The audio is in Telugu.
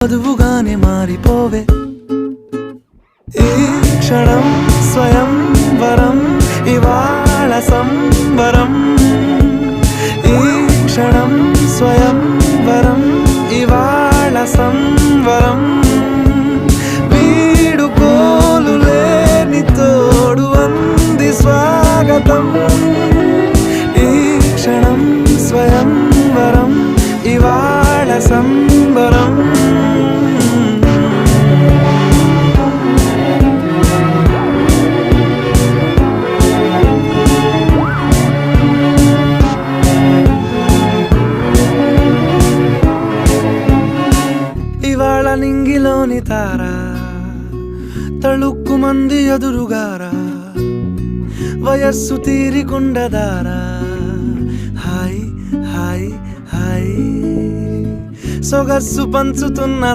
వధువుగానే మారిపోవే ఈ క్షణం స్వయం వరం ఇవాళ సంబరం ఈ క్షణం స్వయం వరం ఇవాళ సంవరం వీడుకోలు లేని తోడు అంది స్వాగతం ఈ క్షణం స్వయం వరం ఇవాళ సంబరం ఇవాళ నింగిలోని తారా తళుక్కు మంది ఎదురుగారా వయస్సు తీరికుండదారా హాయ్ హాయ్ హాయ్ సొగస్సు పంచుతున్న